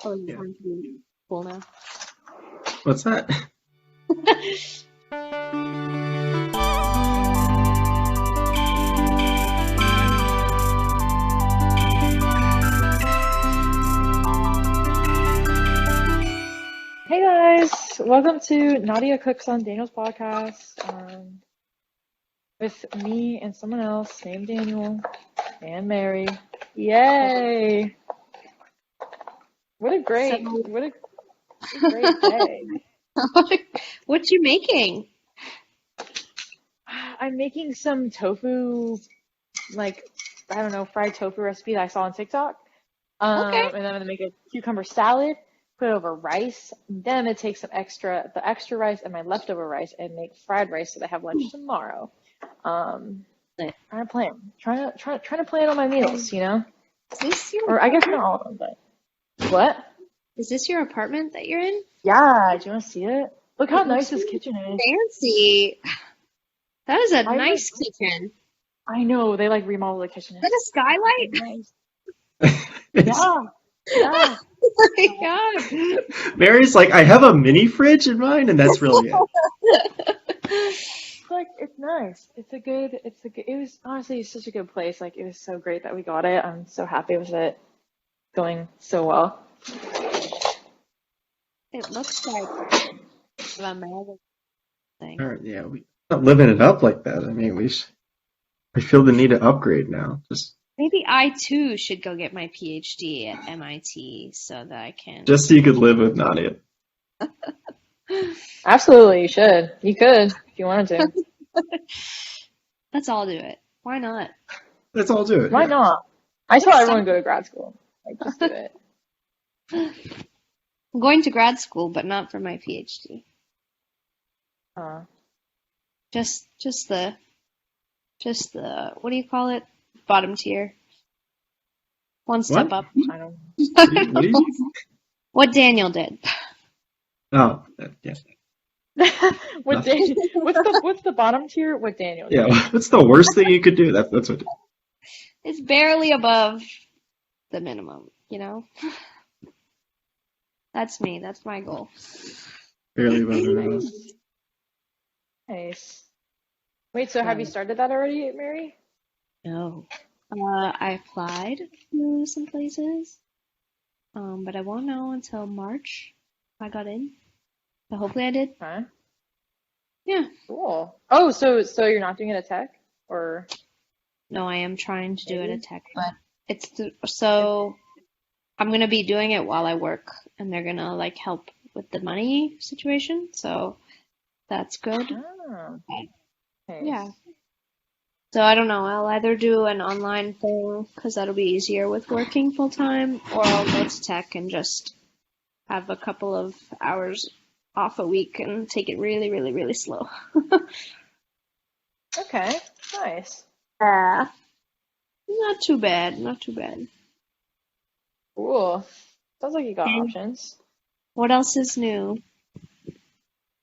Oh, you Yeah. want to be cool now? What's that? Hey guys, welcome to Nadia Cooks on Daniel's podcast. With me and someone else named Daniel and Mary. Yay! What a So, great, what a great day. what you making? I'm making some tofu, like, I don't know, fried tofu recipe that I saw on TikTok. Okay. And then I'm gonna make a cucumber salad, put it over rice. Then I'm gonna take the extra rice and my leftover rice and make fried rice so that I have lunch tomorrow. Trying to plan, trying to plan all my meals, you know? Is this your Or I guess not all of them, but what? is this your apartment that you're in? Yeah, do you want to see it? Look how It looks nice this really kitchen is. fancy. That is a I like, nice kitchen. I know they like remodeled the kitchen. Is that a skylight? Nice. It's, Yeah, yeah. Oh my God. Mary's like, I have a mini fridge in mine, and that's really it. It's nice. It was honestly such a good place. Like, it was so great that we got it. I'm so happy with it going so well. It looks like a magic thing. All right, yeah, we're not living it up like that. I mean, I feel the need to upgrade now. Maybe I too should go get my PhD at MIT so that I can. Just so you could live with Nadia. Absolutely, you should. You could if you wanted to. Let's all do it. Why not? Let's all do it. Why Yeah. not? I tell everyone to go to grad school. Like, just do it. I'm going to grad school, but not for my PhD. Uh, Just the what do you call it? Bottom tier. One step What? up. I don't What do you? What Daniel did. Oh, yeah. know. Nothing. What's the bottom tier? What Daniel Yeah. did? What's the worst thing you could do? That's what. It's barely above the minimum, you know? That's me. That's my goal. Barely above the minimum. Nice. Nice. Wait, so have you started that already, Mary? No. I applied to some places, but I won't know until March if I got in. But hopefully I did. Huh? Yeah. Cool. Oh, so you're not doing it at Tech, or No, I am trying to do it maybe? at Tech, but so I'm gonna be doing it while I work, and they're gonna like help with the money situation, so that's good. Oh, Yeah. nice. So I don't know. I'll either do an online thing because that'll be easier with working full time, or I'll go to Tech and just have a couple of hours off a week and take it really, really, really slow. Okay, nice. Yeah. Not too bad. Not too bad. Cool. Sounds like you got And options. what else is new?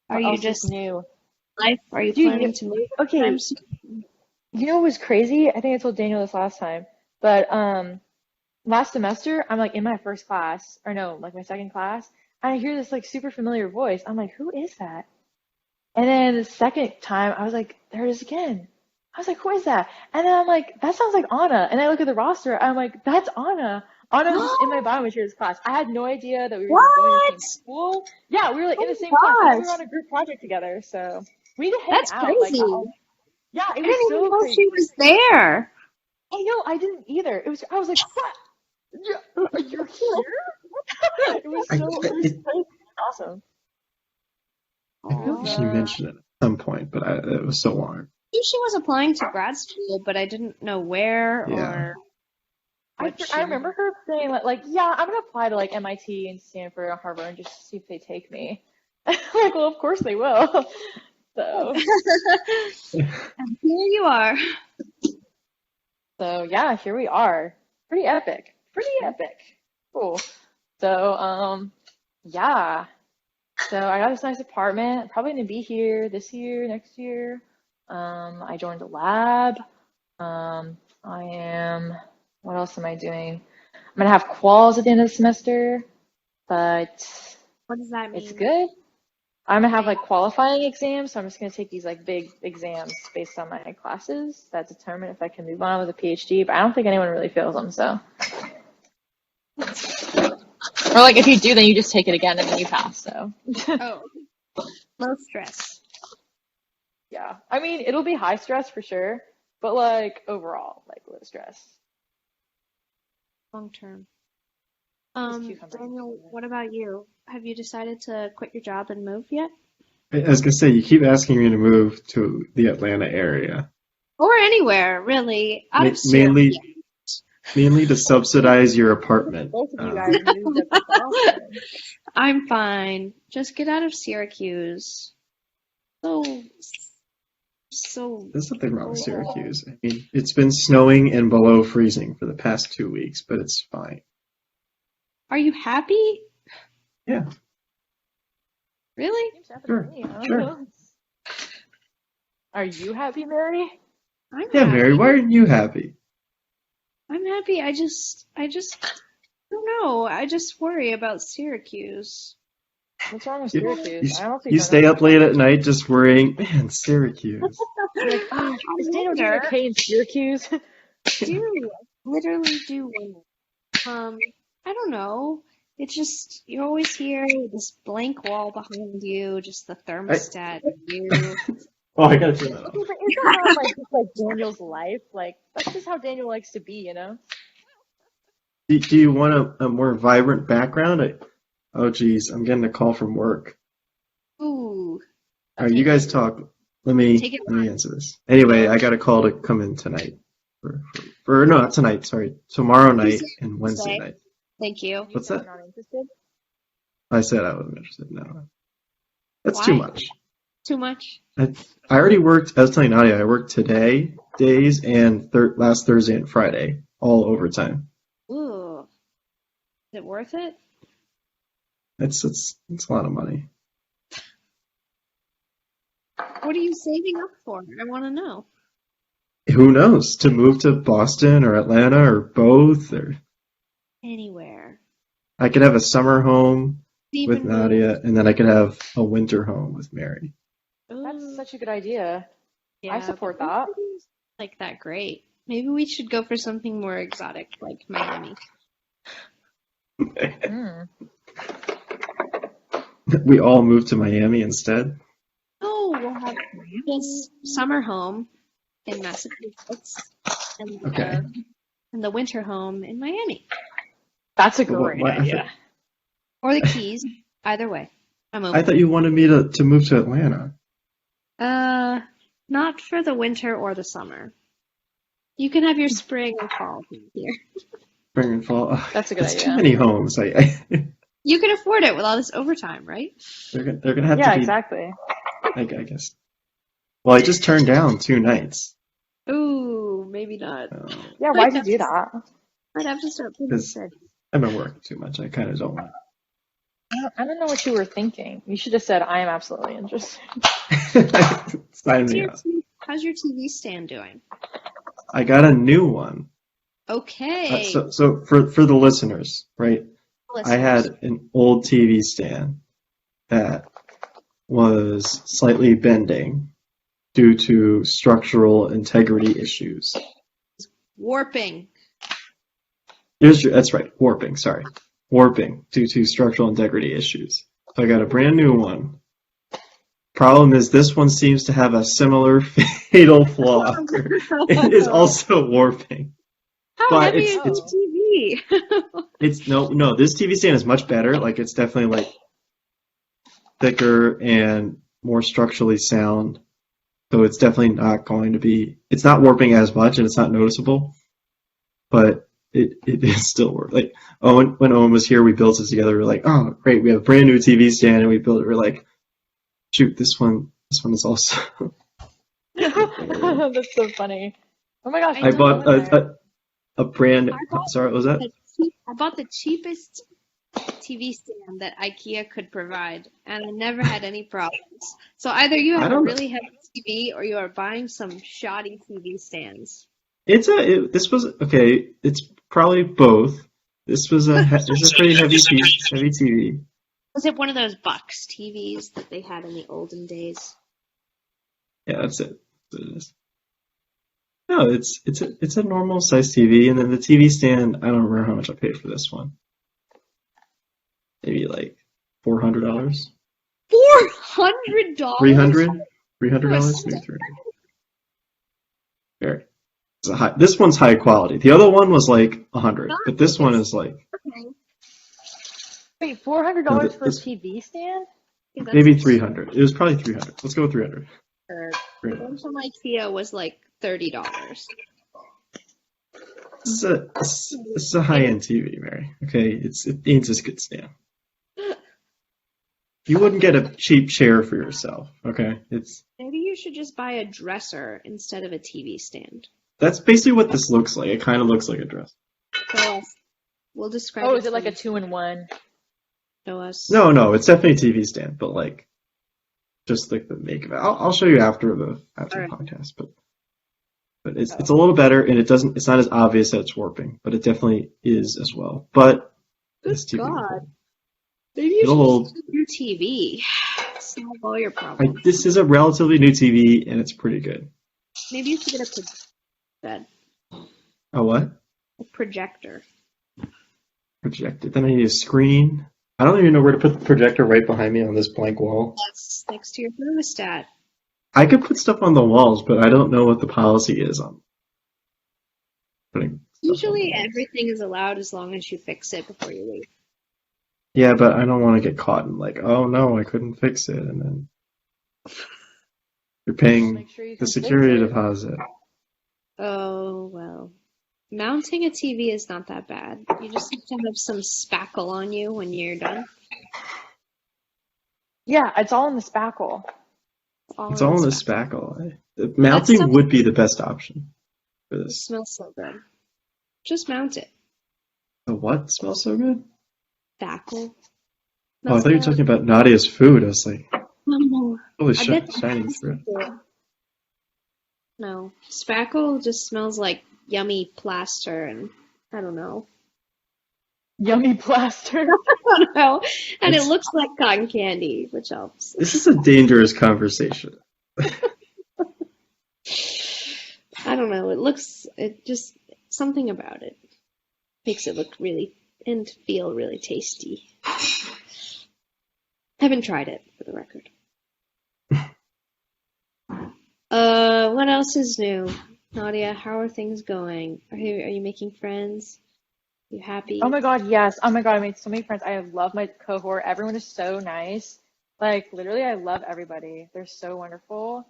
Are What you else is just new? life? Are you Dude, planning to move okay, anytime soon? you know what was crazy? I think I told Daniel this last time, but last semester I'm like in my first class, or no, like my second class, and I hear this like super familiar voice. I'm like, who is that? And then the second time I was like, there it is again. I was like, who is that? And then I'm like, that sounds like Anna. And I look at the roster, I'm like, that's Anna. Anna was just in my biomaterials class. I had no idea that we were even going to the same What? school. Yeah, we were like in Oh the same class. I think we my were on gosh. a group project together, so we need to hang That's out. Like, crazy. yeah, it I was didn't even so know she crazy. was there. I know, I didn't either. I was like, what? You're here? It was I, so, it was it, crazy. Awesome. I It feel was, like she mentioned it at some point, but it was so long. I knew she was applying to grad school, but I didn't know where Yeah. or what I she was. remember her saying like, yeah, I'm gonna apply to like MIT and Stanford and Harvard and just see if they take me. Like, well, of course they will. So, And here you are. so yeah, here we are. Pretty epic. Pretty epic. Cool. So, yeah. So I got this nice apartment. Probably gonna be here this year, next year. I joined a lab. I am. What else am I doing? I'm gonna have quals at the end of the semester. but What does that it's mean? good. I'm gonna have like qualifying exams, so I'm just gonna take these like big exams based on my classes that determine if I can move on with a PhD. But I don't think anyone really feels them, so. Or like if you do, then you just take it again and then you pass. So. Oh, low stress. Yeah, I mean it'll be high stress for sure, but like overall, like low stress. Long term. These cucumbers. Daniel, what about you? Have you decided to quit your job and move yet? I was gonna say, you keep asking me to move to the Atlanta area, Or anywhere, really, out Ma of mainly Syracuse. mainly to subsidize your apartment. Both of you guys moved up to Boston. I'm fine. Just get out of Syracuse. So, so There's nothing wrong with cold. Syracuse. I mean, it's been snowing and below freezing for the past 2 weeks, but it's fine. Are you happy? Yeah, Really? Seems happy to sure, me. I don't sure. know. Are you happy, Mary? I'm Yeah, Mary, happy. why aren't you happy? I'm happy. I don't know. I just worry about Syracuse. What's wrong with You, you, Syracuse? I honestly you don't know stay up much. late at night just worrying, man, Syracuse. You're like, I is Daniel doing wonder. okay in Syracuse? Do literally do wonder. Um, I don't know. It's just you're always here with this blank wall behind you, just the I, thermostat and you. oh, I gotta turn that Okay, off. but is that not like just like Daniel's life? Like that's just how Daniel likes to be, you know? Do you want a more vibrant background? Oh, geez, I'm getting a call from work. Ooh, All right, you take guys it, talk. Let me answer this. Anyway, I got a call to come in tonight. For no, not tonight. Sorry, tomorrow night and Wednesday Wednesday. night. Thank you. And you What's said you're that? not interested? I said I wasn't interested. No, that's too Why? much. Too much? I already worked. I was telling Nadia, I worked today, days, and last Thursday and Friday, all overtime. Ooh, is it worth it? It's a lot of money. What are you saving up for? I want to know. Who knows? To move to Boston or Atlanta or both, or Anywhere. I could have a summer home with Even move. Nadia, and then I could have a winter home with Mary. That's Ooh, such a good idea. I yeah, but support that. Cincinnati's not like that great. Maybe we should go for something more exotic, like Miami. Mm. We all moved to Miami instead. Oh, we'll have this summer home in Massachusetts and Okay. the winter home in Miami. That's a But what, great what, idea. Or the Keys. Either way. I'm I open. thought you wanted me to move to Atlanta. Not for the winter or the summer. You can have your spring and fall here. Spring and fall. Ugh, That's a good that's too idea. many homes. You can afford it with all this overtime, right? they're gonna have Yeah, to be. exactly. I guess. Well, I just turned down 2 nights Ooh, maybe not. Yeah, Might why'd you have do to, that? might have to start putting because said. I've been working too much. I kind of don't want. I don't know what you were thinking. You should have said, I am absolutely interested. Sign me up. How's your TV stand doing? I got a new one. Okay, So for the listeners, right? I listeners. had an old TV stand that was slightly bending due to structural integrity issues. Warping. That's right, warping, sorry. Warping due to structural integrity issues. So I got a brand new one. Problem is this one seems to have a similar fatal flaw. It is also warping. How But heavy it's is it's your TV? it's no, this TV stand is much better. Like it's definitely like thicker and more structurally sound. So it's definitely not going to be, it's not warping as much and it's not noticeable, but it is still work. Like when Owen was here, we built it together. We're like, oh great, we have a brand new TV stand and we built it. We're like, shoot, this one is also. That's so funny. Oh my gosh, I I what's know. bought going there? a brand. I bought Sorry, what was that? I bought the cheapest TV stand that IKEA could provide, and I never had any problems. So either you I have a don't know. really heavy TV or you are buying some shoddy TV stands. This was okay. It's probably both. This was this is a pretty heavy piece, heavy TV. Was it one of those box TVs that they had in the olden days? Yeah, that's it. That's what it is. No, it's a normal size TV, and then the TV stand. I don't remember how much I paid for this one. Maybe like $400, $400? 300, $300, maybe 300. Very. This one's high quality. The other one was like 100, but this one is like Wait, no, $400 for a TV stand? maybe 300. It was probably 300. Let's go with 300. The 300. one from IKEA was like $30. This is a high-end TV, Mary. Okay, it needs a good stand. You wouldn't get a cheap chair for yourself. Okay, Maybe you should just buy a dresser instead of a TV stand. that's basically what this looks like. It kind of looks like a dress. Show us. We'll describe Oh, it is it like to a 2-in-1? show us. No, it's definitely a TV stand, but like just like the make of it. I'll show you after the Alright. podcast, but it's a little better, and it's not as obvious that it's warping, but it definitely is as well. But Good this TV, God. Maybe you It'll- should just get your TV. Solve all your problems. this is a relatively new TV, and it's pretty good. Maybe you should get Oh, what? a projector. Projected. Then I need a screen. I don't even know where to put the projector right behind me on this blank wall. That's next to your thermostat. I could put stuff on the walls, but I don't know what the policy is on putting stuff on Usually the walls. everything is allowed as long as you fix it before you leave. Yeah, but I don't want to get caught in like, oh no, I couldn't fix it, and then you're paying Make sure you the can fix security it. deposit. Oh, well. Mounting a TV is not that bad. You just have to have some spackle on you when you're done. Yeah, it's all in the spackle. It's all in the spackle. The mounting something- would be the best option for It this. smells so good. Just mount it. The what smells so good? Spackle. Oh, I thought you were talking about Nadia's food. I was like, No. holy I shit, bet shining that's through. good. No. Spackle just smells like yummy plaster and I don't know. Yummy plaster. I don't know. And it It's- looks like cotton candy, which helps. This is a dangerous conversation. I don't know. It just, something about it makes it look really and feel really tasty. Haven't tried it, for the record. What else is new? Nadia, how are things going? Are you making friends? You happy? Oh my God, yes. Oh my God, I made so many friends. I love my cohort. Everyone is so nice. Like literally, I love everybody. They're so wonderful.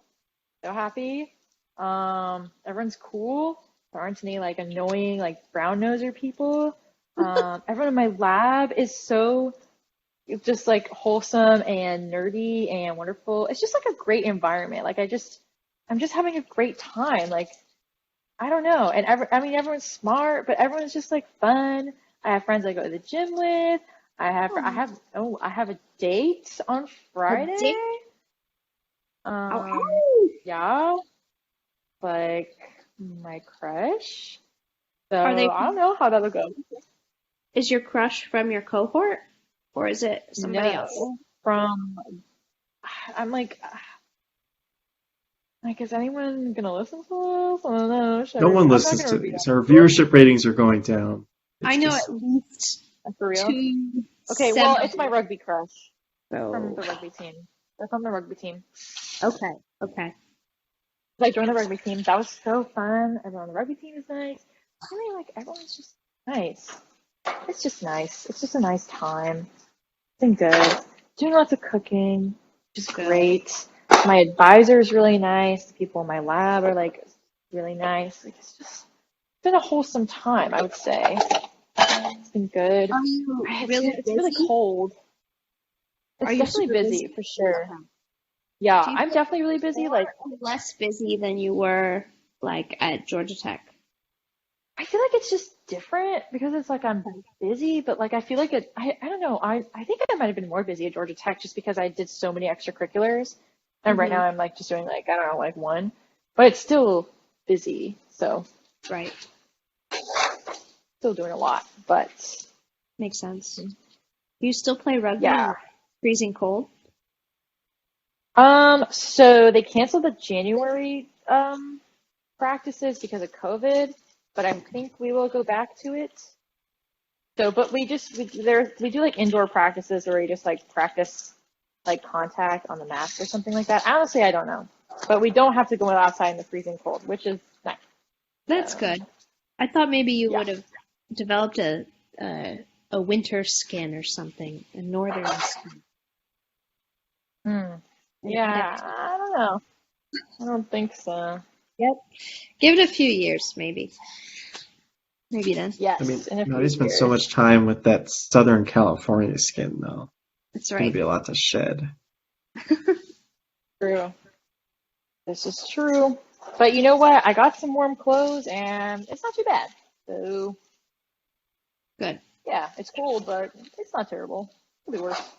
So happy. Everyone's cool. There aren't any like annoying like brown noser people. Everyone in my lab is so just like wholesome and nerdy and wonderful. It's just like a great environment. Like I'm just having a great time. Like I don't know. And I mean everyone's smart, but everyone's just like fun. I have friends I go to the gym with. I have a date on Friday. date? Um, yeah. Like my crush. So Are they- I don't know how that'll go. Is your crush from your cohort? Or is it somebody No, else? From I'm like, is anyone gonna listen to this? I don't know. No one listens to these. Our viewership ratings are going down. It's I know just- at least For real? 2. Okay, well, it's my rugby crush from So, the rugby team. They're from the rugby team. okay. I joined the rugby team. That was so fun. Everyone on the rugby team is nice. I mean, like, everyone's just nice. It's just nice. It's just a nice time. It's been good. Doing lots of cooking, which is great. My advisor is really nice. The people in my lab are, like, really nice. Like, it's been a wholesome time, I would say. It's been good. Are you It's, really it's really busy? cold. It's Are you definitely super busy, busy? for sure. Yeah, Do you I'm feel definitely really busy. Like, less busy than you were like at Georgia Tech? I feel like it's just different because it's like I'm busy, but like I feel like I don't know. I think I might have been more busy at Georgia Tech just because I did so many extracurriculars. And right now I'm like just doing like, I don't know, like one. But it's still busy. So Right. still doing a lot. But Makes sense. You still play rugby Yeah. in freezing cold? So they canceled the January practices because of COVID, but I think we will go back to it. So, but we do like indoor practices where we just like practice like contact on the mask or something like that. Honestly, I don't know, but we don't have to go outside in the freezing cold, which is nice. That's good. I thought maybe you Yeah. would have developed a winter skin or something, a northern skin. Hmm. Yeah, I don't know. I don't think so. Yep. Give it a few years, maybe. Maybe then. Yes, I mean, in a few Nadia spent so years. much time with that Southern California skin, though. That's It's going to right. be a lot to shed. True. This is true. But you know what? I got some warm clothes and it's not too bad. So, Good. yeah, it's cold, but it's not terrible. It'll be worse.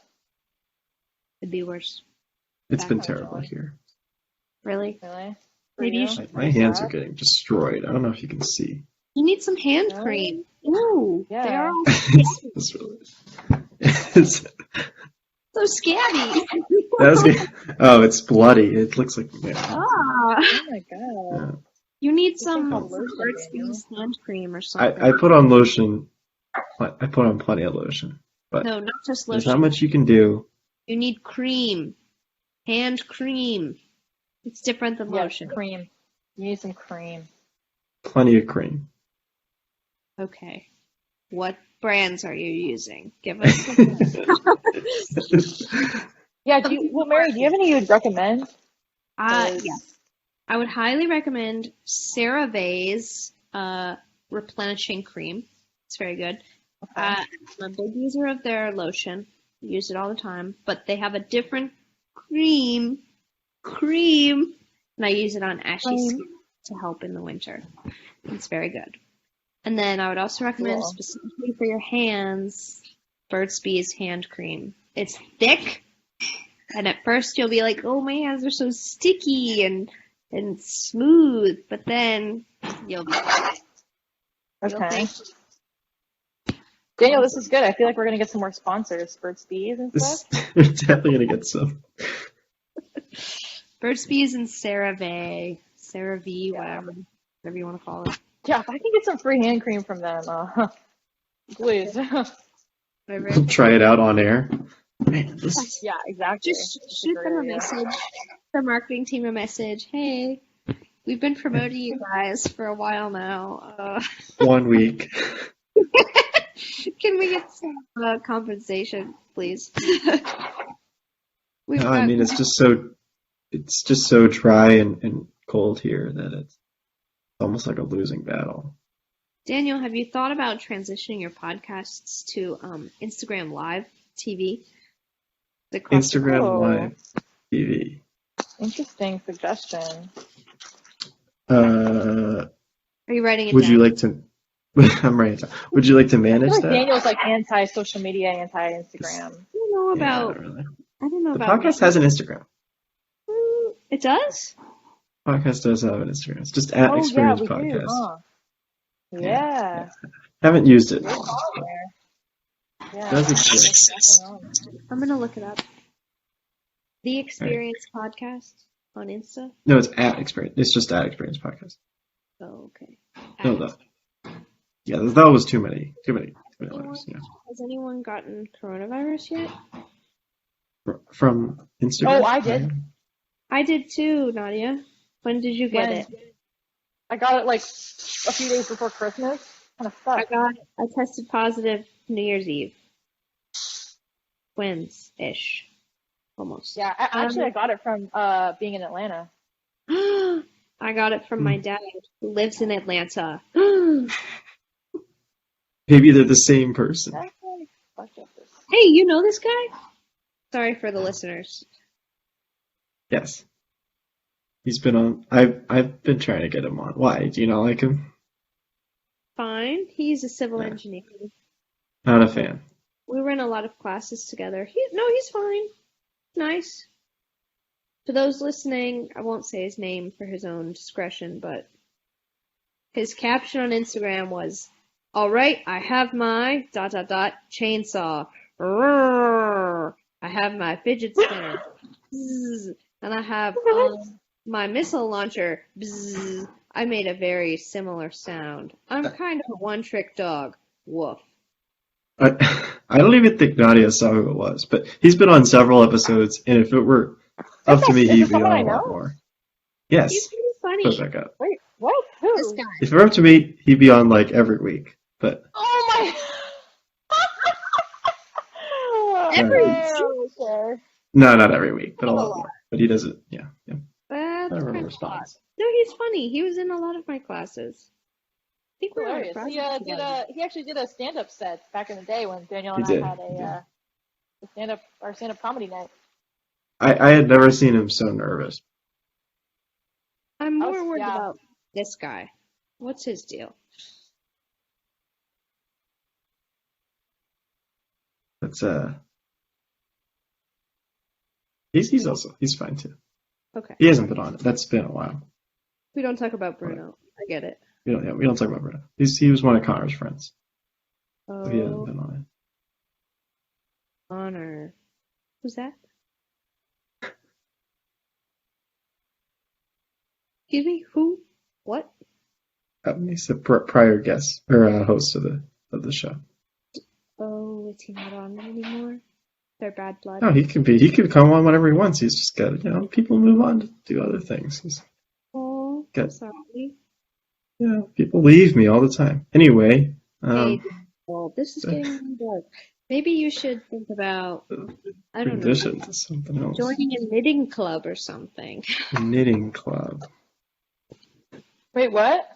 It'd be worse. It's been Back. terrible here. Really? Really? For Maybe you you? should. My hands are getting destroyed. I don't know if you can see. You need some hand Really? cream. Ooh, they Yeah. are all It's really, it's, so scabby. that was good. Oh, it's bloody. It looks like. Yeah. Ah, Oh my God. Yeah. you need This thing some called lotion, Burt's Daniel. Bees hand cream or I something. put on lotion. I put on plenty of lotion, but No, not just there's not lotion. much you can do. You need cream. Hand cream. It's different than Yes, lotion. cream. You need some cream. Plenty of cream. Okay. What brands are you using? Give us the Yeah, Mary, do you have any you would recommend? yes. I would highly recommend CeraVe's replenishing cream. It's very good. Okay. I'm a big user of their lotion. Use it all the time. But they have a different cream, and I use it on ashy skin to help in the winter. It's very good. And then I would also recommend Cool. specifically for your hands, Burt's Bees hand cream. It's thick, and at first you'll be like, "Oh, my hands are so sticky and smooth," but then you'll be Okay. thank Daniel, this is good. I feel like we're gonna get some more sponsors, Burt's Bees and stuff. We're definitely gonna get some. Burt's Bees and CeraVe, CeraVe, Yeah. whatever you want to call it. Yeah, if I can get some free hand cream from them, please. Whatever. We'll try it out on air. Man, this Yeah, exactly. Just That's shoot great them a idea. message, the marketing team a message. Hey, we've been promoting you guys for a while now. 1 week. Can we get some compensation, please? We've No, I got mean, it's just so dry and cold here that it's almost like a losing battle. Daniel, have you thought about transitioning your podcasts to Instagram Live TV? Instagram Oh. Live TV. Interesting suggestion. Are you writing it Would down? you like to? I'm right. Would you like to I manage feel like that? Daniel's like anti-social media, anti-Instagram. I don't know Yeah, about. not really. I don't know The about. podcast has an Instagram. It does? Podcast does have an Instagram. It's just at Oh yeah, Experience we do, Podcast. huh? Yeah. Yeah. Haven't used it. It's on there. Yeah. Does exist. It's definitely on there. I'm gonna look it up. The Experience Podcast on Insta? No, it's at Experience. It's just at Experience Podcast. Oh, okay. No, At- that. Yeah, that was too many letters. Yeah. Has anyone gotten coronavirus yet? From Instagram. Oh, I did. I did too, Nadia. When did you get When? it? I got it like a few days before Christmas. Kind of sucks. I tested positive New Year's Eve. Twins-ish. Almost. Yeah, actually, I got it from being in Atlanta. I got it from my dad, who lives in Atlanta. Maybe they're the same person. That's like, fuck up this. Hey, you know this guy? Sorry for the listeners. Yes. He's been on. I've been trying to get him on. Why? Do you not like him? Fine. He's a civil Yeah. engineer. Not a fan. We were in a lot of classes together. He's fine. Nice. For those listening, I won't say his name for his own discretion, but his caption on Instagram was, All right, I have my chainsaw. Roar. I have my fidget spinner. Bzz. And I have my missile launcher. Bzz. I made a very similar sound. I'm kind of a one-trick dog. Woof. I don't even think Nadia saw who it was, but he's been on several episodes, and if it were up to me, Is he'd this be someone on I a lot know? more. He's Yes, pretty put it funny. back up. Wait, what? This Who? guy. If it were up to me, he'd be on like every week. But Oh my. Every uh, Okay. no, not every week, but a a lot lot. more. But he does it, yeah. That's Everyone kind of a lot. responds. No, he's funny. He was in a lot of my classes. I think we were on a Hilarious. project together. He actually did a stand-up set back in the day when Danielle He and I did. had He did. a stand-up comedy night. I had never seen him so nervous. I'm I more was worried yeah. about this guy. What's his deal? That's he's fine too. Okay. He hasn't been on it. That's been a while. We don't talk about But Bruno. I get it. we don't talk about Bruno. He was one of Connor's friends, so he hasn't Oh, been on it. honor. Who's that? Excuse me? Who? What? He's a prior guest or host of the show. Oh, is he not on anymore? They're bad blood. No, he could be. He could come on whenever he wants. He's just got people move on to do other things. He's Oh, got sorry. people leave me all the time. Anyway, Hey, well, this is getting dark. Maybe you should think about, I don't know, transition to something else. joining a knitting club or something. Knitting club. Wait, what?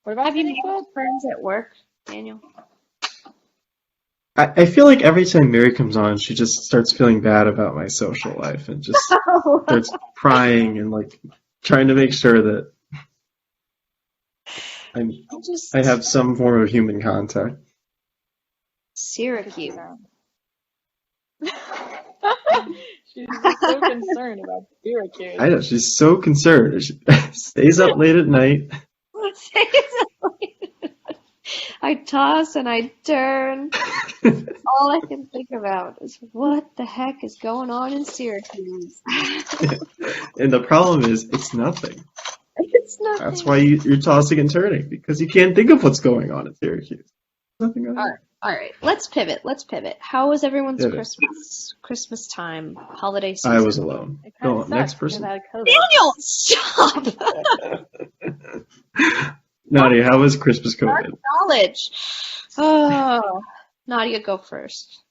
What about Have you knitting made club? friends at work, Daniel? I feel like every time Mary comes on, she just starts feeling bad about my social life and just starts crying and like trying to make sure that I have some form of human contact. Syracuse. She's just so concerned about Syracuse. I know she's so concerned. She stays up late at night. I toss and I turn. All I can think about is what the heck is going on in Syracuse. And the problem is, it's nothing. It's nothing. That's why you're tossing and turning, because you can't think of what's going on in Syracuse. Nothing going on. All right. Let's pivot. How was everyone's Pivot. Christmas time, holiday season? I was alone. It Go kind on, of next sucks person. because I had COVID. Daniel, stop. Nadia, how was Christmas COVID? Knowledge. Oh, Nadia, go first.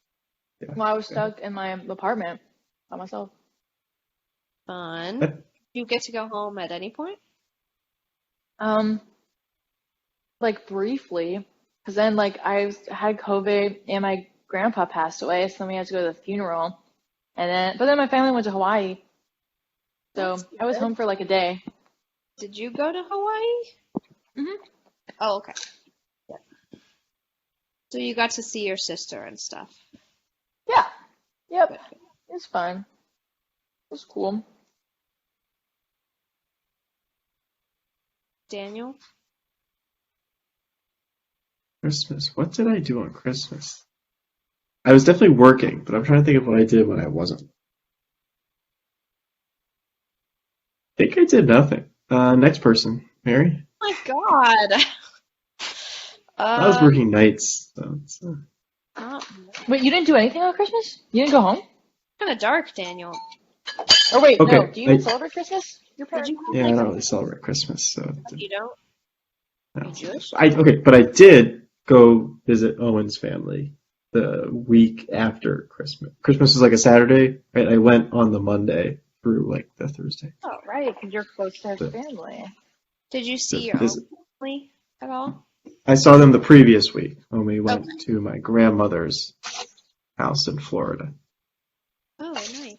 Yeah. Well, I was stuck in my apartment by myself. Fun. You get to go home at any point? Like briefly, because then like I had COVID and my grandpa passed away, so then we had to go to the funeral, but then my family went to Hawaii, so That's I was good. home for like a day. Did you go to Hawaii? Mhm. Oh, okay. Yeah. So you got to see your sister and stuff. Yeah. Yep. Good. It was fun. It was cool. Daniel? Christmas. What did I do on Christmas? I was definitely working, but I'm trying to think of what I did when I wasn't. I think I did nothing. Next person, Mary. Oh my God. I was working nights, so it's, Not Wait, you didn't do anything on Christmas? You didn't go home? kind of dark, Daniel. Or wait, Okay, no. Do you even celebrate Christmas? Your Did parents? you? yeah, I don't really celebrate Christmas, so You don't? no. You Jewish? Okay, but I did go visit Owen's family the week after Christmas. Christmas was like a Saturday, right? I went on the Monday through like the Thursday. Oh, right, because you're close to his But- family. Did you see to your own visit. family at all? I saw them the previous week when we went to my grandmother's house in Florida. Oh, nice.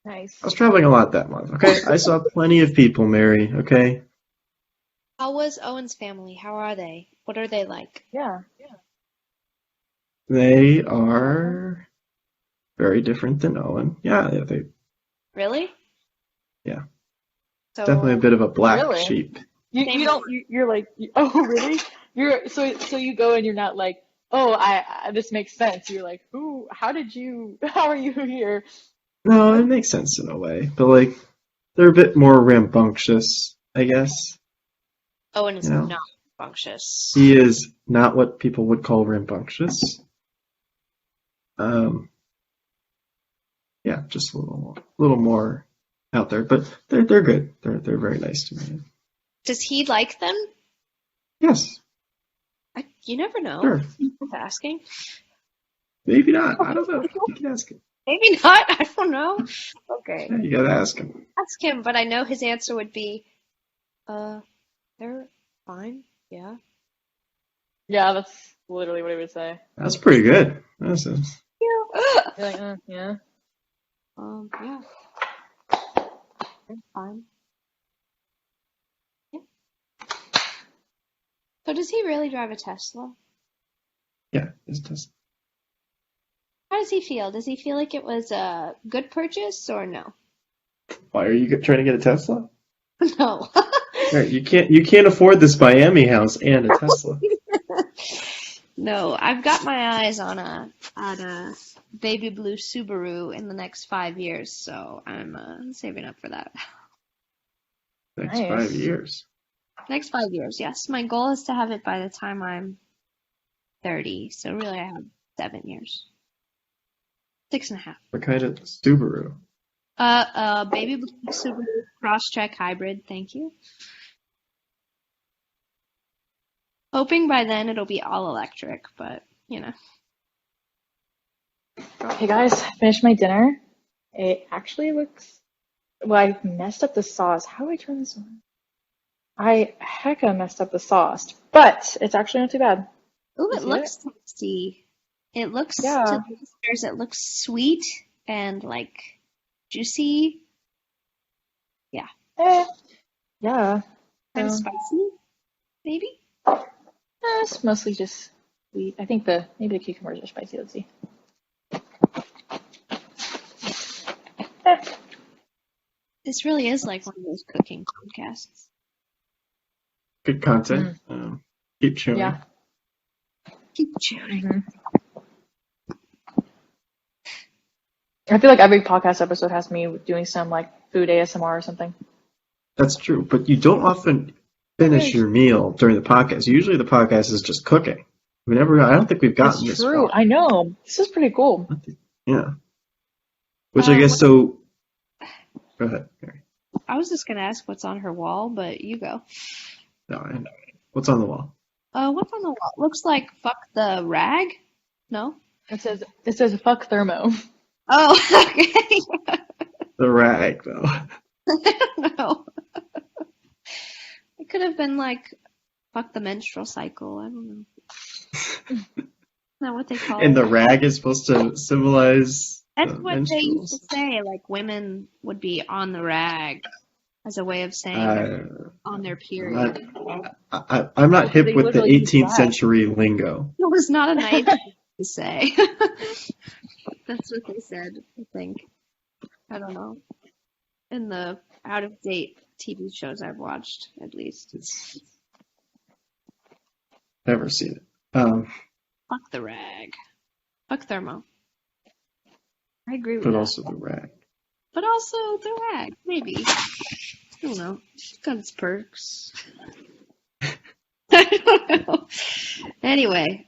Nice. I was traveling a lot that month, okay? I saw plenty of people, Mary, okay? How was Owen's family? How are they? What are they like? Yeah. They are very different than Owen. Yeah, they Really? Yeah. So, definitely a bit of a black Really? sheep. You don't, you're like, oh, really? So you go and you're not like, oh, I this makes sense. You're like, who? How are you here? No, it makes sense in a way, but like they're a bit more rambunctious, I guess. Owen You is know, not functious. he is not what people would call rambunctious. Um, yeah, just little more out there, but they're good. They're very nice to me. Does he like them? Yes, You never know. sure. Worth asking. Maybe not. I don't know. You can ask him. Maybe not. I don't know. Okay. Yeah, you gotta ask him. Ask him, but I know his answer would be, uh, they're fine. Yeah. Yeah, that's literally what he would say. That's pretty good. That's a, Yeah. You're like, yeah. Yeah, they're fine. Yeah. So does he really drive a Tesla? yeah, it's just. How does he feel? Does he feel like it was a good purchase or no? Why are you trying to get a Tesla? No. Right, you can't afford this Miami house and a Tesla. No, I've got my eyes on a baby blue Subaru in the next 5 years, so I'm saving up for that. Next Nice. 5 years. Next 5 years, yes. My goal is to have it by the time I'm 30, so really I have 7 years. 6.5. What kind of Subaru? Baby blue Subaru Crosstrek hybrid, thank you. Hoping by then it'll be all electric, but you know. Hey guys, I finished my dinner. It actually looks. Well, I messed up the sauce. How do I turn this on? I hecka messed up the sauce, but it's actually not too bad. Ooh, You it see it? looks tasty. It looks to Yeah. the listeners, it looks sweet and like juicy. Yeah. Eh, yeah. Kind of So, spicy, maybe? it's mostly just sweet. I think maybe the cucumbers are spicy. Let's see. Eh, This really is like one of those cooking podcasts. Good content. Keep chewing. yeah. Keep chewing. hmm I feel like every podcast episode has me doing some like food ASMR or something. That's true, but you don't often finish your meal during the podcast. Usually the podcast is just cooking. I don't think we've That's gotten this true. far. I know. This is pretty cool. Yeah. Which I guess so. Go ahead, Mary. I was just gonna ask what's on her wall, but you go. No, I know. What's on the wall? What's on the wall? Looks like fuck the rag? No? It says fuck thermo. Oh, okay. The rag, though. I don't know. It could have been like fuck the menstrual cycle. I don't know. Is that what they call And it? the rag is supposed to symbolize That's the what they used to menstruals. say. Like women would be on the rag as a way of saying they're on their period. I'm not They hip with the literally use 18th rag. century lingo. It was not a nice thing to say. That's what they said, I think. I don't know. In the out of date TV shows I've watched, at least. It's never seen it. Fuck the rag. Fuck thermo. I agree with But that. also the rag. But also the rag, maybe. I don't know. It's got its perks. I don't know. Anyway,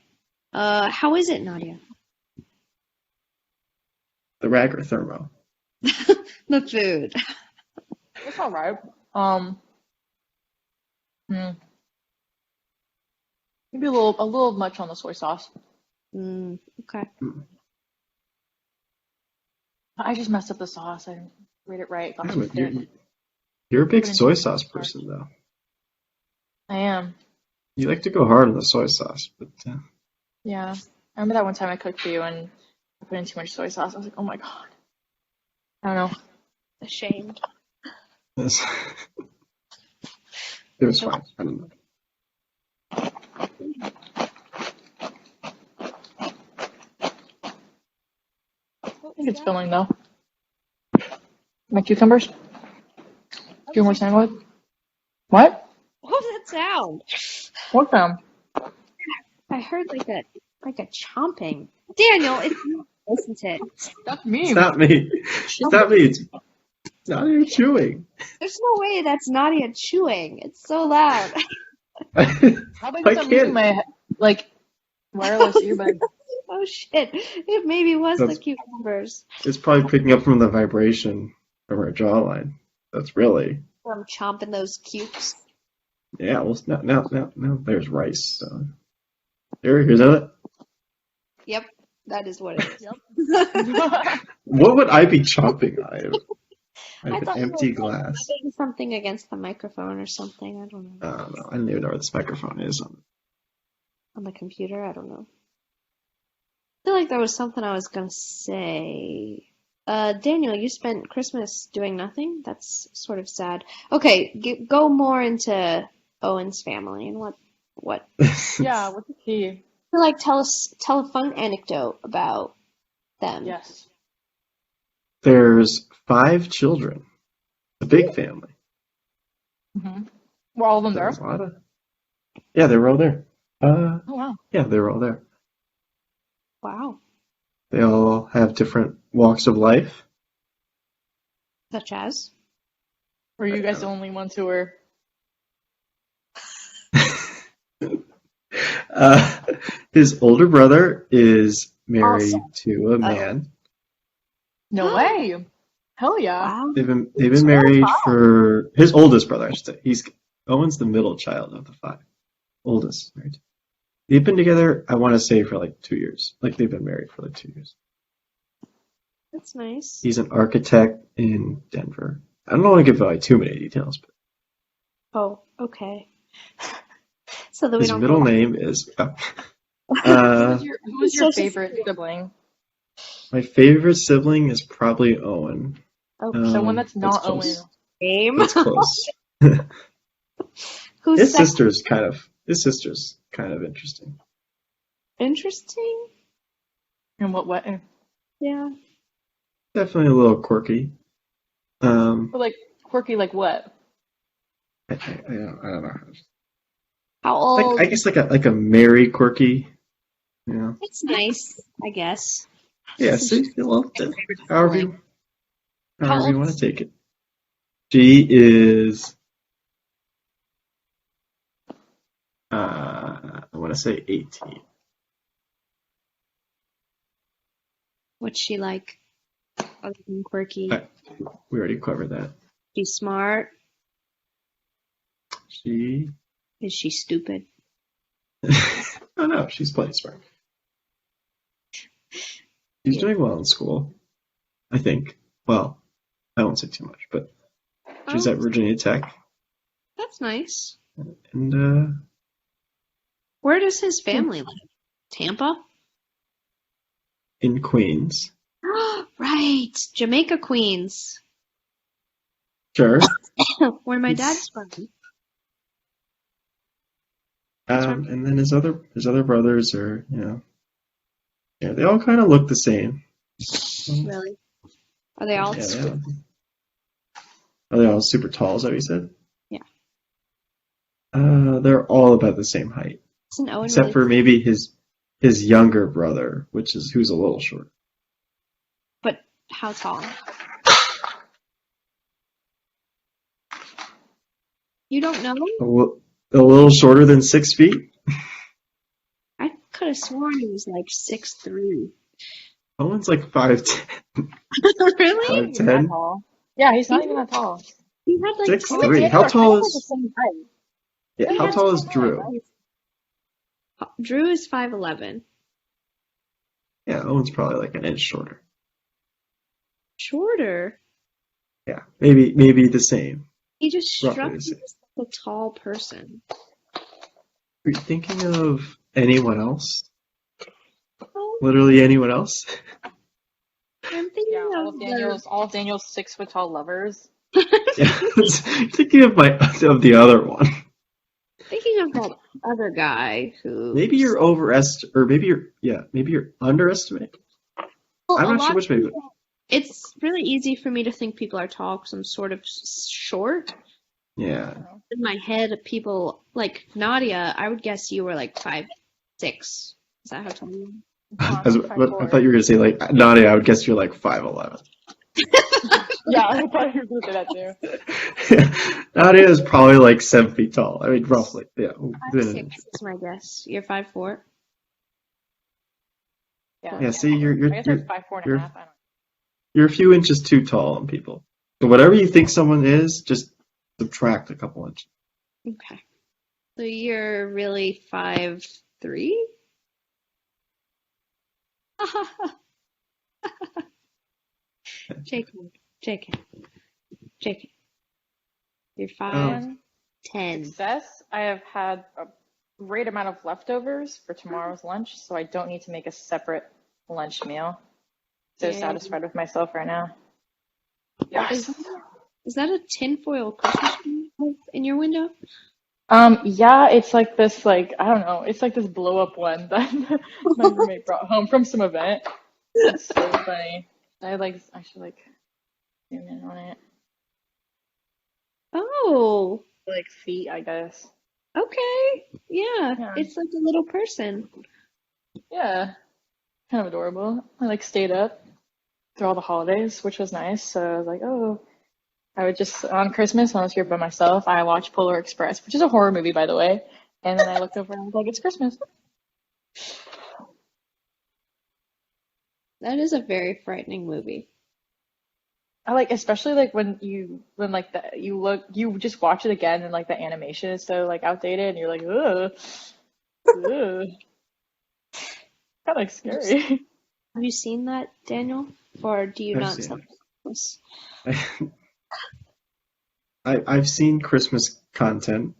how is it, Nadia? The rag or thermo? The food. It's all right. Maybe a little much on the soy sauce. Okay. I just messed up the sauce. I didn't read it right. Got Yeah, too but thick. you're a big Put in soy too sauce much. person, though. I am. You like to go hard on the soy sauce, but Yeah. I remember that one time I cooked for you and I put in too much soy sauce. I was like, oh my God. I don't know. Ashamed. it was fine. I don't know. I think it's filling though. My cucumbers? Cucumber sandwich? What? What was that sound? What them? I heard like a chomping. Daniel, it's you. Listen to it. That's It's me. not me. It's not me. It's not you chewing. There's no way that's Nadia chewing. It's so loud. Probably I because I'm using can't. my like wireless earbuds. Oh shit! It maybe was the That's cucumbers. It's probably picking up from the vibration from her jawline. That's really. From chomping those cukes. Yeah. Well, now. There's rice. So. Here's another. Yep, that is what it is. Yep. What would I be chopping on? I I have thought an you were empty like glass. rubbing something against the microphone or something. I don't know. I don't know. I don't even know where this microphone is. On the computer, I don't know. I feel like there was something I was gonna say. Daniel, you spent Christmas doing nothing? That's sort of sad. Okay, go more into Owen's family and what. Yeah, what's the key? Like tell a fun anecdote about them. Yes. There's 5 children. A big family. Mm-hmm. Were all of them there? There's a lot of. Yeah, they were all there. Oh, wow. Yeah, they were all there. Wow. They all have different walks of life. Such as? Were you guys the only ones who were? Uh, his older brother is married Also. to a man. No way. Hell yeah. Wow. They've been married for his oldest brother, I should say. Owen's the middle child of the 5. Oldest, right? They've been together, I want to say, for like 2 years. Like they've been married for like 2 years. That's nice. He's an architect in Denver. I don't want to give like too many details, but Oh, okay. So that we his don't middle go. name is. Who was your So favorite sibling? My favorite sibling is probably Owen. Okay. Someone that's not Owen. close. Game. That's close. Who's His second? sister's kind of interesting. Interesting. In what way? Yeah. Definitely a little quirky. But like quirky, like what? I don't know. How old? I guess like a merry quirky. You know. It's nice, I guess. Yeah. See, well, however you How old want to take it. She is. I want to say 18. What's she like? Other than quirky. We already covered that. She's smart. She. Is she stupid? Oh no, she's plenty smart. She's doing well in school, I think. Well, I won't say too much, but she's Oh, at Virginia Tech, that's nice. and Where does his family live? Tampa? in Queens. Right. Jamaica Queens. Sure. Where my dad's from. And then his other brothers are, yeah, they all kind of look the same. Really? Are they all? Yeah, they all, are they all super tall? Is that what you said? Yeah. They're all about the same height, Isn't Owen except really? for maybe his younger brother, who's a little short. But how tall? You don't know? A little shorter than 6 feet. I could have sworn he was like 6'3". Owen's like 5'10". Really? He's not that tall. Yeah, he's not even that tall. He had like 6'3". How tall is? the same height. Yeah, He how had tall is tall Drew? height. Drew is 5'11". Yeah, Owen's probably like an inch shorter. Shorter. Yeah, maybe the same. He just struck Roughly me the same. as like a tall person. Are you thinking of anyone else? Oh, Literally anyone else? I'm thinking Yeah, of all of Daniel's 6 foot tall lovers. Yeah, thinking of the other one. thinking of that other guy who. Maybe you're maybe you're underestimating. Well, I'm a not lot sure of which way. people- It's really easy for me to think people are tall because I'm sort of short. Yeah, In my head, people like Nadia, I would guess you were like 5'8". 6. Is that how tall you I'm I like thought 5'4". you were gonna say like Nadia. I would guess you're like 5'11". Yeah, I thought you were gonna say that too. Nadia is probably like 7 feet tall. I mean, roughly. Yeah, are? within an 5'6" inch. is my guess. You're 5'4"? Yeah, Yeah. Okay. See, I guess like 5'4" and a you're half. I don't you're a few inches too tall on people. So whatever you think someone is, just subtract a couple inches. Okay. So you're really 5'3"? JK, JK, JK. You're Oh, 5'10". Success. I have had a great amount of leftovers for tomorrow's lunch, so I don't need to make a separate lunch meal. So And satisfied with myself right now. is Yes. is that a tinfoil Christmas tree in your window? Yeah, it's like this, like, I don't know, it's like this blow up one that my roommate brought home from some event. It's so funny. I should like zoom in on it. Oh, Like feet, I guess. okay. Yeah, Yeah. it's like a little person. Yeah. Kind of adorable. I like stayed up through all the holidays, which was nice. So I was like, oh, I would just on Christmas when I was here by myself, I watched Polar Express, which is a horror movie, by the way. And then I looked over and I was like, it's Christmas. That is a very frightening movie. I like, especially like when like you just watch it again and like the animation is so like outdated and you're like, ugh, ugh, kind of like Have you, s- scary. have you seen that, Daniel? Or do you I've not seen this? it. I've seen Christmas content.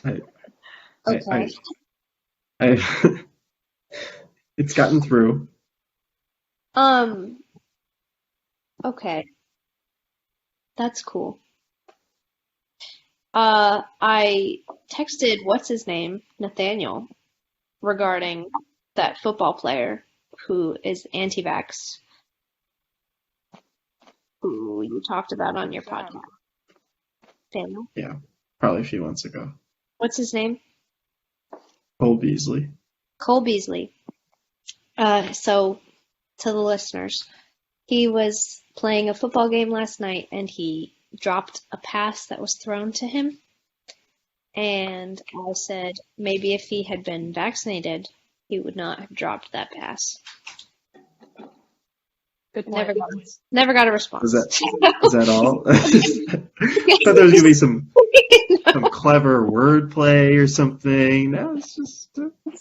I, Okay. I it's gotten through. Um, okay. That's cool. I texted what's his name, Nathaniel, regarding that football player who is anti-vax, who you talked about on your Yeah. podcast. Daniel, Yeah, probably a few months ago. what's his name? Cole Beasley. Cole Beasley. So to the listeners, he was playing a football game last night and he dropped a pass that was thrown to him. And I said maybe if he had been vaccinated, he would not have dropped that pass. Good Never point. got, never got a Is response. that all? I thought there was gonna be some clever wordplay or something. No, it's just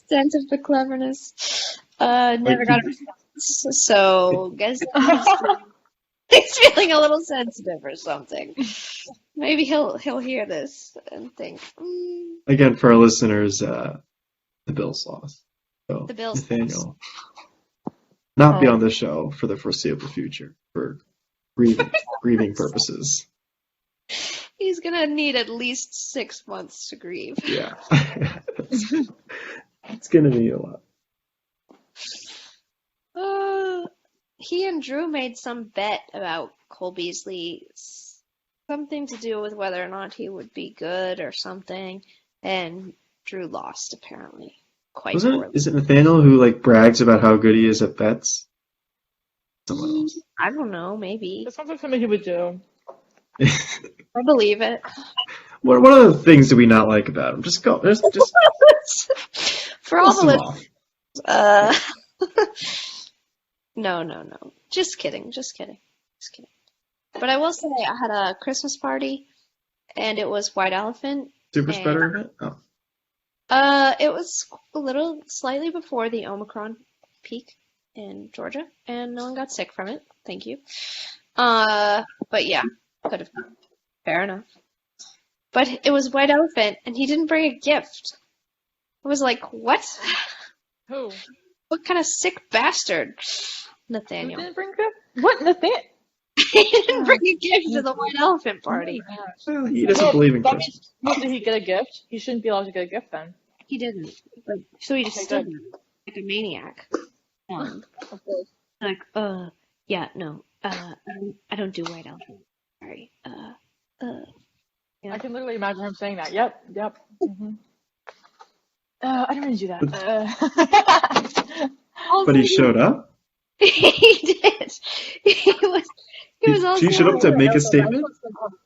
Sense of the cleverness. like Never got a response. So guess he's feeling a little sensitive or something. Maybe he'll hear this and think, again for our listeners, the Bills lost. So the Bills. Nathaniel not be Oh, on the show for the foreseeable future for grieving purposes. He's gonna need at least 6 months to grieve. Yeah, it's gonna be a lot. Uh, he and Drew made some bet about Cole Beasley, something to do with whether or not he would be good or something, and Drew lost apparently quite poorly. Is it Nathaniel who like brags about how good he is at bets? Someone else. I don't know, maybe. that sounds like something he would do. I believe it. What other things do we not like about him? Just go. Just For all list the them listeners, off. uh, no. Just kidding. Just kidding. But I will say I had a Christmas party and it was White Elephant Super and spreader event? Oh, it was a little slightly before the Omicron peak in Georgia and no one got sick from it. Thank you. But yeah, could have. Fair enough. But it was White Elephant and he didn't bring a gift. I was like, what? Who? What kind of sick bastard? Who Nathaniel. didn't bring good? What, Nathaniel? He didn't bring a gift to the White Elephant party. well, he doesn't Well, believe in that Christmas. means, well, did he get a gift? He shouldn't be allowed to get a gift then. He didn't. But, so he just Okay, stood good. there like a maniac. Of course. Like, yeah, no, I don't do White Elephant. Sorry. I Yeah. can literally imagine him saying that. Yep. I don't want to do that. But Also, he showed up. he did. He was. He was He also showed up to make a statement.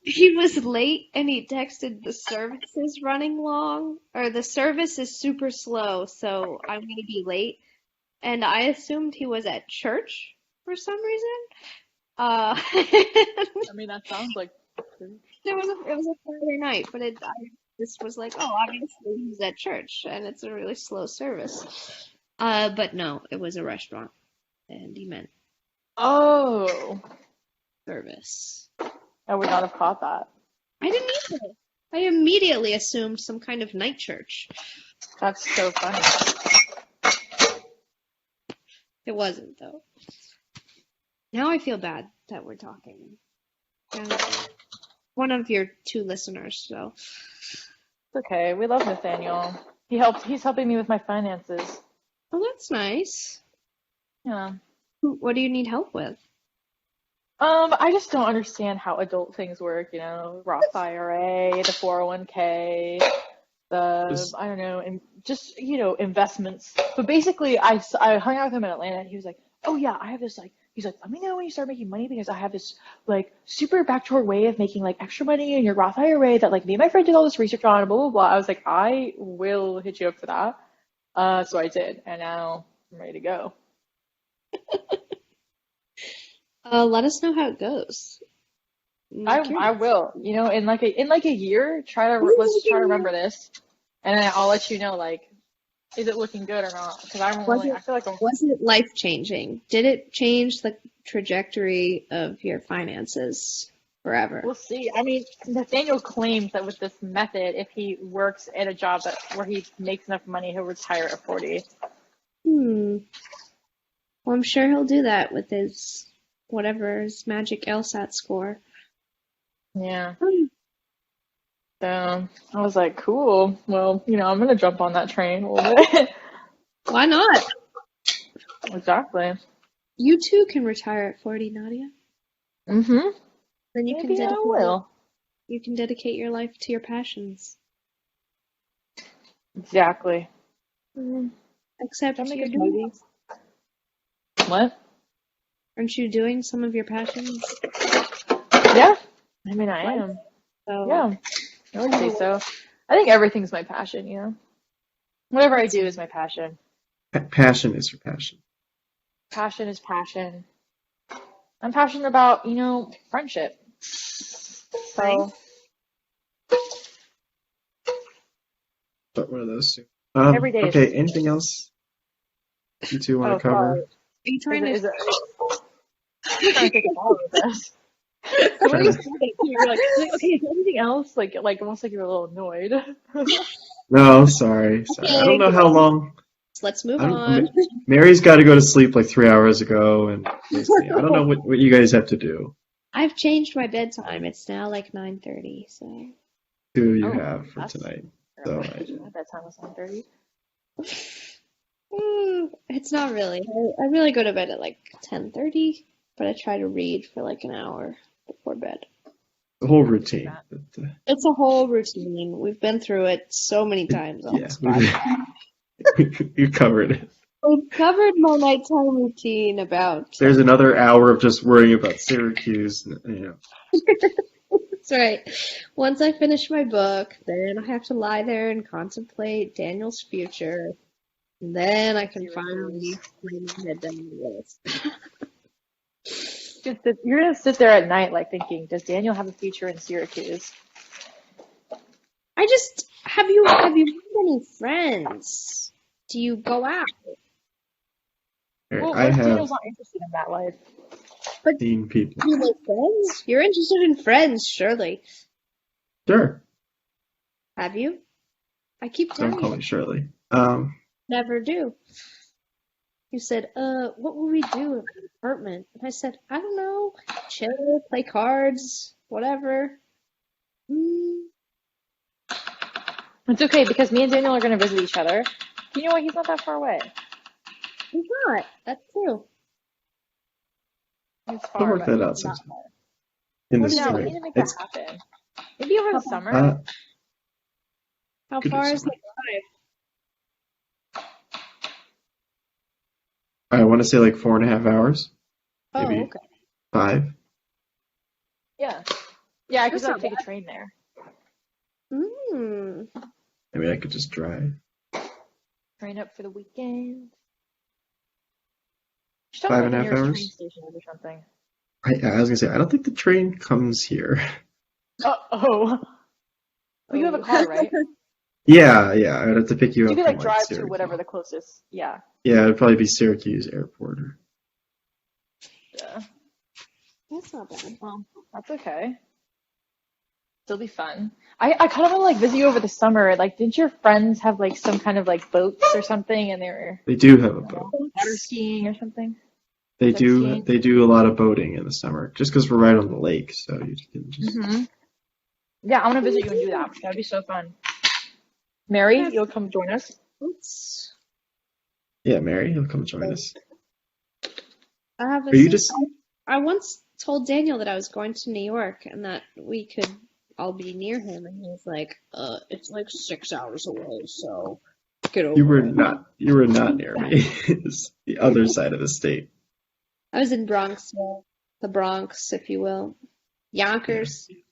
he was late and he texted the service is running long or the service is super slow, so I'm gonna be late. And I assumed he was at church for some reason. I mean, that sounds like. It was a Friday night, but I just was like, oh, obviously he's at church and it's a really slow service. But no, it was a restaurant and he meant Oh, service. I would not have caught that. I didn't either. I immediately assumed some kind of night church. That's so funny. It wasn't though. Now I feel bad that we're talking. And one of your two listeners, so It's okay. We love Nathaniel. He's helping me with my finances. oh, that's nice. Yeah. What do you need help with? I just don't understand how adult things work, Roth IRA, the 401k, I don't know, and just, investments. But basically, I hung out with him in Atlanta, and he was like, oh yeah, I have this, like, he's like, let me know when you start making money, because I have this, like, super backdoor way of making, like, extra money in your Roth IRA that, like, me and my friend did all this research on, and blah, blah, blah. I was like, I will hit you up for that. So I did, and now I'm ready to go. Let us know how it goes. I will. In like a year, let's try to remember this, and then I'll let you know, like, is it looking good or not? Because I feel like Was it life changing? Did it change the trajectory of your finances forever? we'll see. I mean, Nathaniel claims that with this method, if he works at a job where he makes enough money, he'll retire at 40. Well, I'm sure he'll do that with his magic LSAT score. Yeah. So I was like, cool. Well, I'm gonna jump on that train a little bit. Why not? Exactly. You too can retire at 40, Nadia. Mm-hmm. Then Maybe I will. You can dedicate your life to your passions. Exactly. Except Don't make you're a doing, smoothie. What? aren't you doing some of your passions? Yeah. I mean, I Right. am. So Yeah. I would say so. I think everything's my passion, Whatever I do is my passion. Passion is your passion. Passion is passion. I'm passionate about, friendship. So, But one of those two. every day is. Okay, anything else you two want to Sorry. cover? are you trying Is to? it, I'm trying to take a follow with this. So when you said that, you're like, okay, is there anything else? Like almost like you're a little annoyed. No, sorry. I don't know how long. Let's move on. Mary's got to go to sleep like 3 hours ago, and I don't know what you guys have to do. I've changed my bedtime. It's now like 9:30. So. Do you have for tonight? So My bedtime was 9:30. It's not really. I really go to bed at like 10:30, but I try to read for like an hour before bed. the whole routine. But, It's a whole routine. We've been through it so many times on this podcast. you covered it. We've covered my nighttime routine about. There's another hour of just worrying about Syracuse. That's right. Once I finish my book, then I have to lie there and contemplate Daniel's future. And then I can finally lay my head down on this. You're gonna sit there at night, like thinking, does Daniel have a future in Syracuse? Have you had any friends? Do you go out? Well, I have Daniel's not interested in that life. But 15 people. do you make friends? You're interested in friends, surely. Sure. Have you? I keep Don't telling call you, me Shirley. never do. You said, what will we do in the apartment? And I said, I don't know, chill, play cards, whatever. It's okay because me and Daniel are gonna visit each other. You know what? He's not that far away. He's not. That's true. He's We'll far, work but that he's out not sometime. far. In the No, we spring. need to make that happen. Maybe over the summer. How Could do far is the something. drive? I want to say like 4.5 hours, Oh, maybe okay. 5. Yeah. Yeah, I could That's like not take a bad. train there. Mm. Maybe I could just drive. Train up for the weekend. Just tell me Five what and the a half nearest train hours. station is or something. I was gonna say I don't think the train comes here. Oh. Well, you have a Oh. car, right? Yeah. I'd have to pick you So you up could from like like drive to whatever Syracuse. the closest. Yeah. Yeah, it'd probably be Syracuse Airport. Yeah. That's not bad. Well, that's okay. Still be fun. I kind of want to like visit you over the summer. Like, didn't your friends have like some kind of like boats or something and they were, They do have a I don't know, boat. water skiing or something? They Jet do. skiing? They do a lot of boating in the summer, just because we're right on the lake, so you can just. Mm-hmm. Yeah, I want to visit you and do that. That'd be so fun. Mary, That's you'll come join us? oops. Yeah, Mary, you'll come join us. I have a Are you sis. just? I once told Daniel that I was going to New York and that we could all be near him, and he was like, it's like 6 hours away, so get You over were it. not. You were not near me. It's the other side of the state. I was in the Bronx, if you will. Yeah. Yonkers. Keep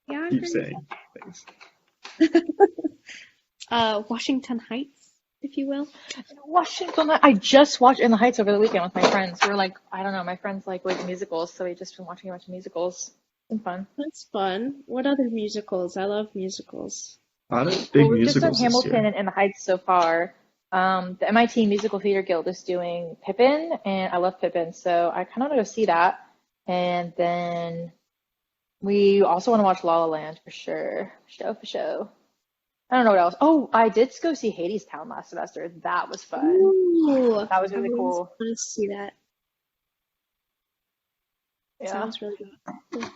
Yonkers. saying things. Washington Heights, if you will. Washington. I just watched In the Heights over the weekend with my friends. We're like, I don't know, my friends like musicals, so we just been watching a bunch of musicals. It's been fun. That's fun. What other musicals? I love musicals. A lot of Well, big we've just done musicals this Hamilton year. and In the Heights so far. The MIT Musical Theater Guild is doing Pippin, and I love Pippin, so I kind of want to go see that. And then we also want to watch La La Land for sure. For show. I don't know what else. Oh, I did go see Hades Town last semester. That was fun. Ooh, That was I really always cool. want to see that. Yeah. Sounds really good.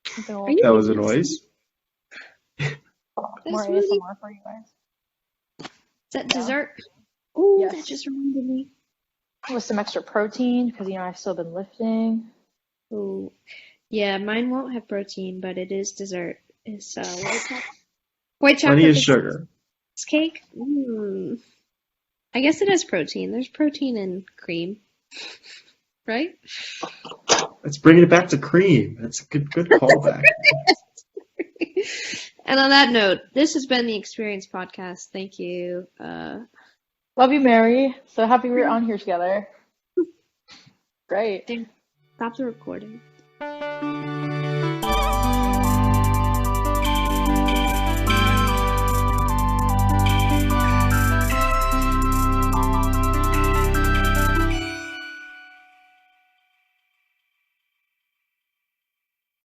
Something a Are little you That was a spooky. noise. More this really? ASMR for you guys. Is that Yeah. dessert? Ooh, that Yes. just reminded me. With some extra protein because I've still been lifting. Ooh, yeah, mine won't have protein, but it is dessert. It's white Plenty chocolate of biscuits sugar. cake. Mm. I guess it has protein. There's protein in cream, right? Let's bring it back to cream. That's a good callback. And on that note, this has been the Experience Podcast. Thank you. Love you, Mary. So happy we're on here together. Great. Stop the recording.